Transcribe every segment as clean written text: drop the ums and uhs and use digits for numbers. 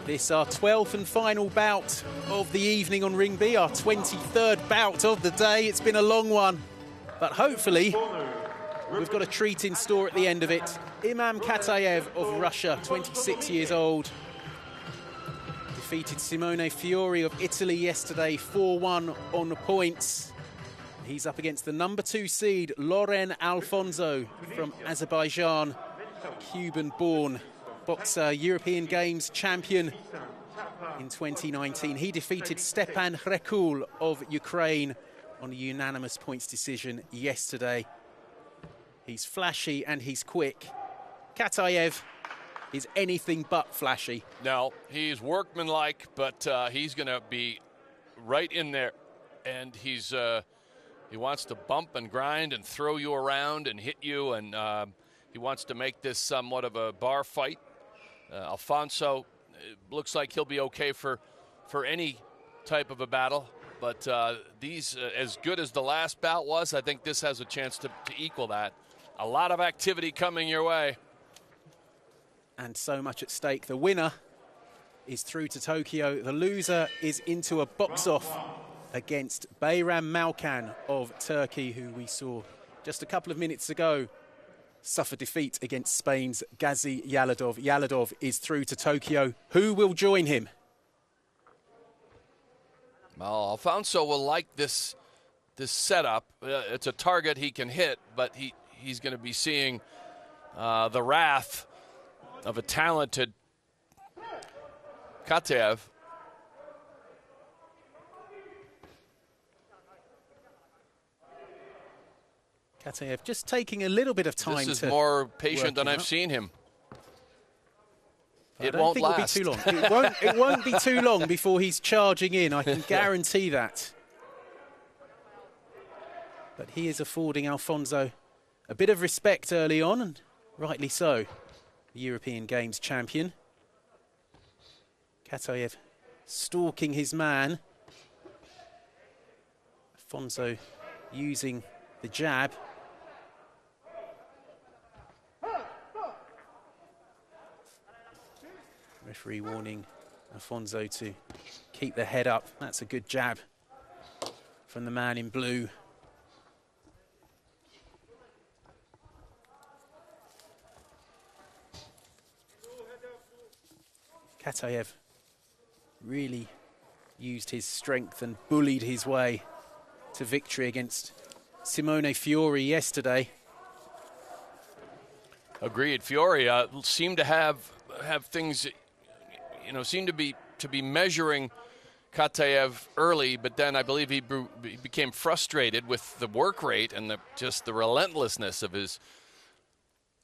This our 12th and final bout of the evening on Ring B, our 23rd bout of the day. It's been a long one, but hopefully we've got a treat in store at the end of it. Imam Khataev of Russia, 26 years old, defeated Simone Fiori of Italy yesterday, 4-1 on the points. He's up against the number 2 seed, Loren Alfonso from Azerbaijan, Cuban-born boxer, European Games champion in 2019. He defeated Stepan Hrekul of Ukraine on a unanimous points decision yesterday. He's flashy and he's quick. Khataev is anything but flashy. No, he's workmanlike, but he's going to be right in there. And he wants to bump and grind and throw you around and hit you, and he wants to make this somewhat of a bar fight. Alfonso looks like he'll be okay for any type of a battle, but these, as good as the last bout was, I think this has a chance to equal that. A lot of activity coming your way. And so much at stake. The winner is through to Tokyo. The loser is into a box-off against Bayram Malkan of Turkey, who we saw just a couple of minutes ago suffer defeat against Spain's Ghazi Yaladov. Yaladov is through to Tokyo. Who will join him? Well, Alfonso will like this setup. It's a target he can hit, but he's going to be seeing the wrath of a talented Khataev. Khataev just taking a little bit of time. This is more patient than I've seen him. It won't last. It'll be too long. It won't be too long before he's charging in. I can guarantee that. But he is affording Alfonso a bit of respect early on, and rightly so. The European Games champion. Khataev stalking his man. Alfonso using the jab. Referee warning Alfonso to keep the head up. That's a good jab from the man in blue. Khataev really used his strength and bullied his way to victory against Simone Fiori yesterday. Agreed. Fiori seemed to have things, seemed to be measuring Khataev early, but then I believe he became frustrated with the work rate and just the relentlessness of his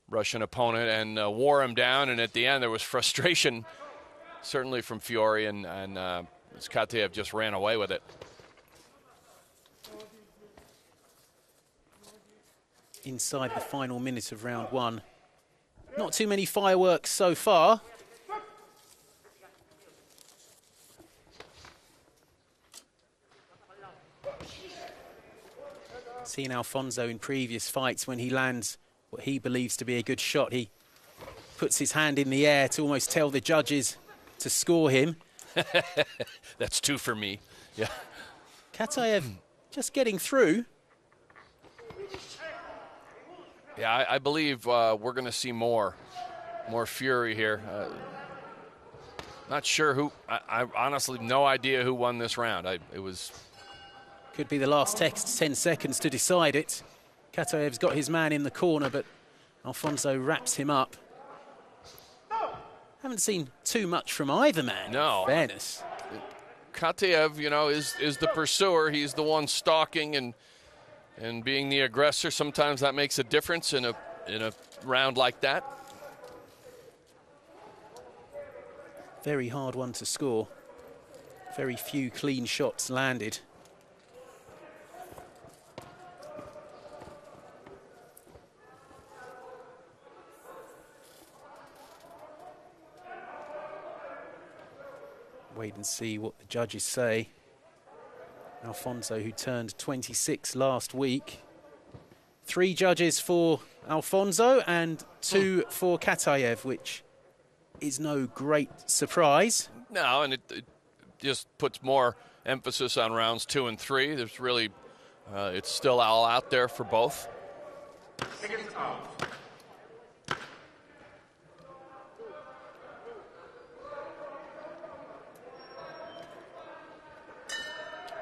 Russian opponent, and wore him down. And at the end, there was frustration, certainly from Fiori, and Khataev just ran away with it. Inside the final minute of round one. Not too many fireworks so far. Seen Alfonso in previous fights, when he lands what he believes to be a good shot, he puts his hand in the air to almost tell the judges to score him. That's 2 for me. Yeah. Khataev just getting through. Yeah, I believe we're going to see more fury here. Not sure who. I honestly no idea who won this round. It was. Could be the last 10 seconds to decide it. Khataev's got his man in the corner, but Alfonso wraps him up. Haven't seen too much from either man. No. In fairness. Khataev, is the pursuer. He's the one stalking and being the aggressor. Sometimes that makes a difference in a round like that. Very hard one to score. Very few clean shots landed. Wait and see what the judges say. Alfonso, who turned 26 last week. 3 judges for Alfonso and 2 for Khataev, which is no great surprise. No, and it just puts more emphasis on rounds 2 and 3. There's really, it's still all out there for both.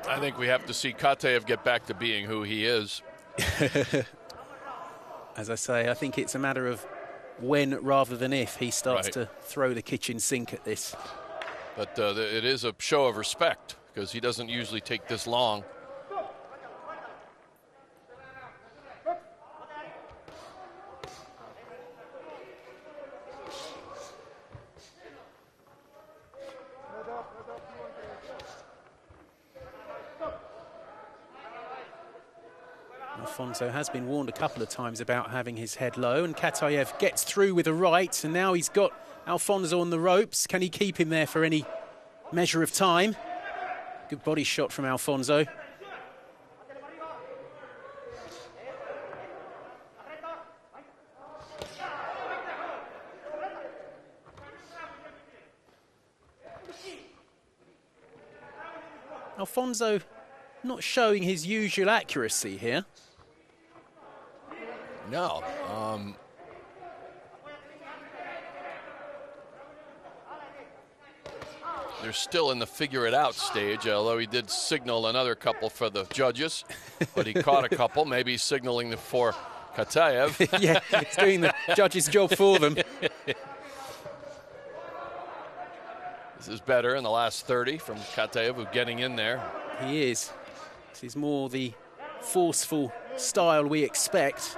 I think we have to see Khataev get back to being who he is. As I say, I think it's a matter of when rather than if he starts to throw the kitchen sink at this. But it is a show of respect because he doesn't usually take this long. Alfonso has been warned a couple of times about having his head low, and Khataev gets through with a right, and now he's got Alfonso on the ropes. Can he keep him there for any measure of time? Good body shot from Alfonso. Alfonso not showing his usual accuracy here. No. They're still in the figure-it-out stage, although he did signal another couple for the judges, but he caught a couple. Maybe he's signaling for Khataev. Yeah, he's doing the judge's job for them. This is better in the last 30 from Khataev, who's getting in there. He is. This is more the forceful style we expect.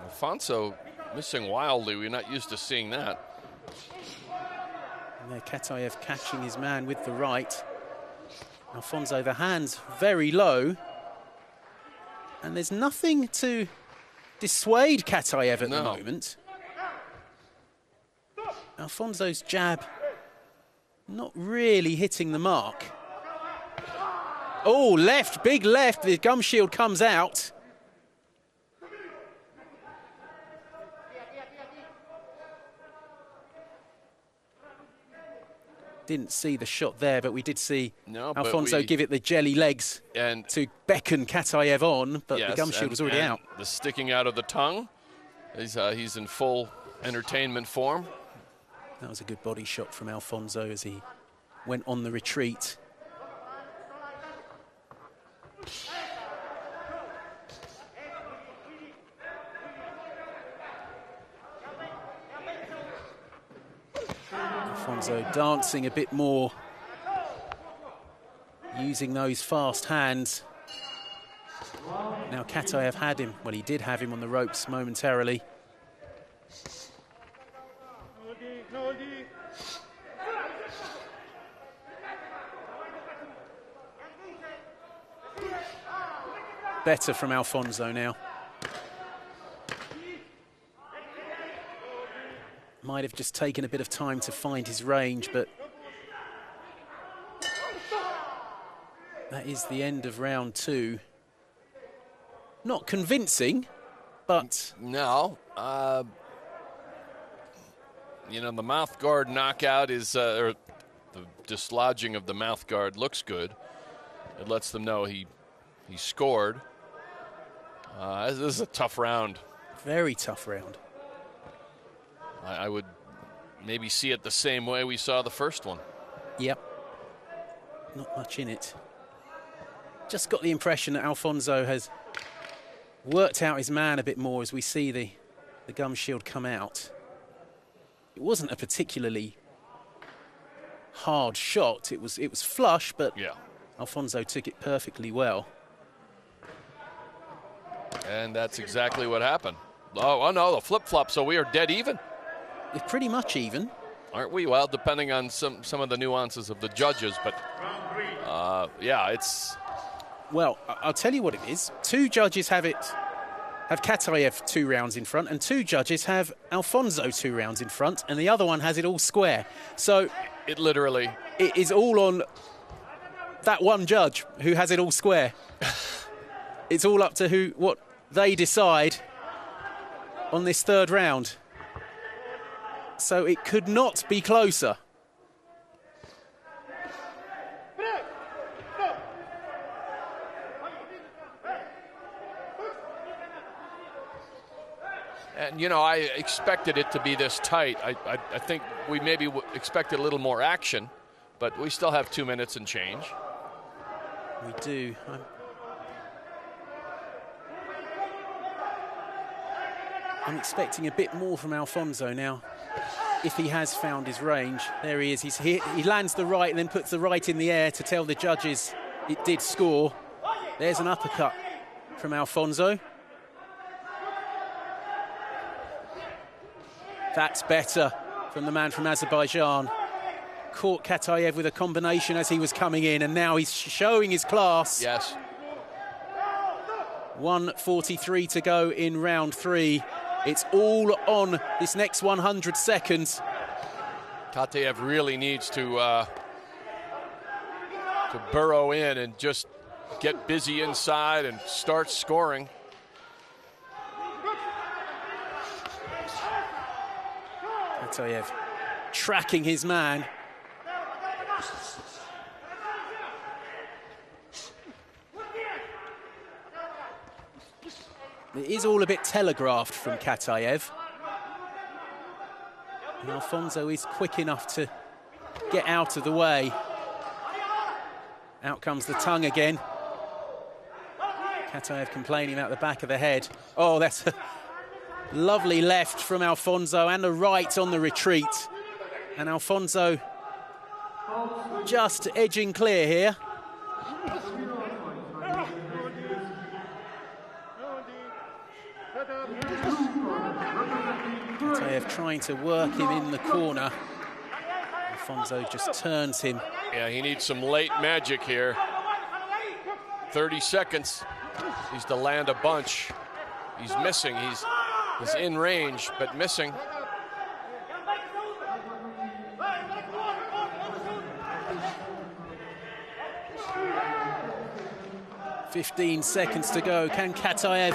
Alfonso missing wildly. We're not used to seeing that. And there, Khataev catching his man with the right. Alfonso, the hands very low. And there's nothing to dissuade Khataev at the moment. Alfonso's jab not really hitting the mark. Oh, left, big left. The gum shield comes out. Didn't see the shot there, but we did see Alfonso give it the jelly legs and to beckon Khataev on, but the gum shield was already out. The sticking out of the tongue, he's in full entertainment form. That was a good body shot from Alfonso as he went on the retreat. Alfonso dancing a bit more, using those fast hands. Now Khataev had him, well, he did have him on the ropes momentarily. Better from Alfonso now. Might have just taken a bit of time to find his range, but that is the end of round 2. Not convincing, but... No. You know, the mouth guard knockout is, or the dislodging of the mouth guard looks good. It lets them know he scored. This is a tough round. Very tough round. I would maybe see it the same way we saw the first one. Yep. Not much in it. Just got the impression that Alfonso has worked out his man a bit more as we see the gum shield come out. It wasn't a particularly hard shot. It was flush, but Alfonso took it perfectly well. And that's exactly what happened. Oh no, the flip-flop, so we are dead even. It's pretty much even. Aren't we? Well, depending on some of the nuances of the judges, but yeah, it's... Well, I'll tell you what it is. 2 judges have Khataev 2 rounds in front, and 2 judges have Alfonso 2 rounds in front, and the other one has it all square. So it literally... It is all on that one judge who has it all square. It's all up to what they decide on this third round. So it could not be closer. And, you know, I expected it to be this tight. I think we maybe expected a little more action, but we still have 2 minutes and change. We do. I'm expecting a bit more from Alfonso now. If he has found his range, there he is. He lands the right and then puts the right in the air to tell the judges it did score. There's an uppercut from Alfonso. That's better from the man from Azerbaijan. Caught Khataev with a combination as he was coming in, and now he's showing his class. Yes. 1:43 to go in round 3. It's all on this next 100 seconds. Khataev really needs to burrow in and just get busy inside and start scoring. Khataev tracking his man. It is all a bit telegraphed from Khataev. And Alfonso is quick enough to get out of the way. Out comes the tongue again. Khataev complaining about the back of the head. Oh, that's a lovely left from Alfonso and a right on the retreat. And Alfonso just edging clear here. Khataev trying to work him in the corner. Alfonso just turns him. Yeah, he needs some late magic here. 30 seconds. He's to land a bunch. He's missing. He's in range, but missing. "15 seconds to go. Can Khataev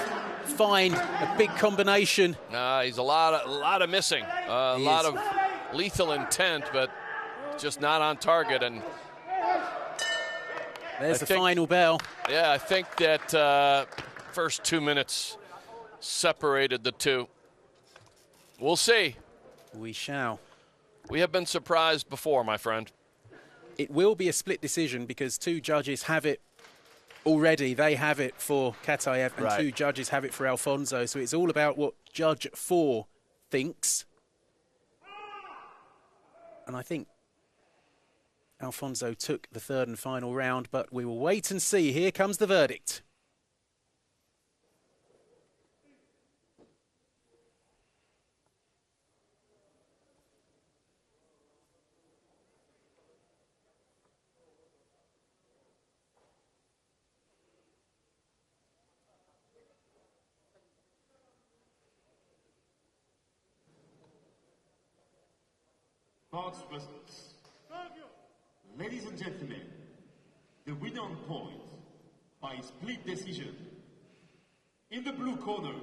find a big combination?" He's a lot of missing. A lot of lethal intent, but just not on target. And there's the final bell. Yeah, I think that first 2 minutes separated the two. We'll see. We shall. We have been surprised before, my friend. It will be a split decision because two judges have it already. They have it for Khataev and Right. Two judges have it for Alfonso. So it's all about what Judge 4 thinks. And I think Alfonso took the third and final round, but we will wait and see. Here comes the verdict. Parts results. Ladies and gentlemen, the winner on points by split decision. In the blue corner,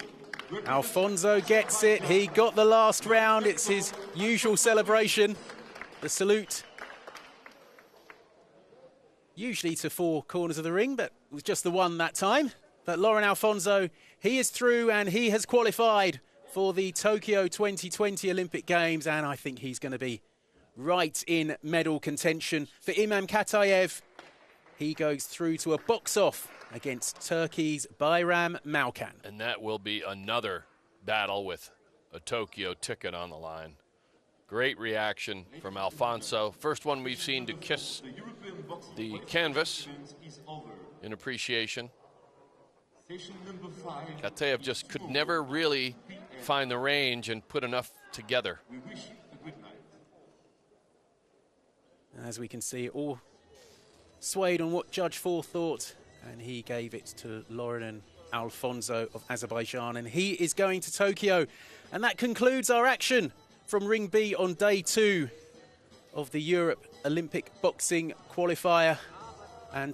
Alfonso gets it. He got the last round. It's his usual celebration. The salute. Usually to four corners of the ring, but it was just the one that time. But Loren Alfonso, he is through and he has qualified for the Tokyo 2020 Olympic Games. And I think he's going to be right in medal contention. For Imam Khataev, he goes through to a box-off against Turkey's Bayram Malkan. And that will be another battle with a Tokyo ticket on the line. Great reaction from Alfonso. First one we've seen to kiss the canvas in appreciation. Khataev just could never really find the range and put enough together. As we can see, all swayed on what Judge 4 thought, and he gave it to Loren Alfonso of Azerbaijan, and he is going to Tokyo. And that concludes our action from Ring B on day 2 of the Europe Olympic Boxing Qualifier. And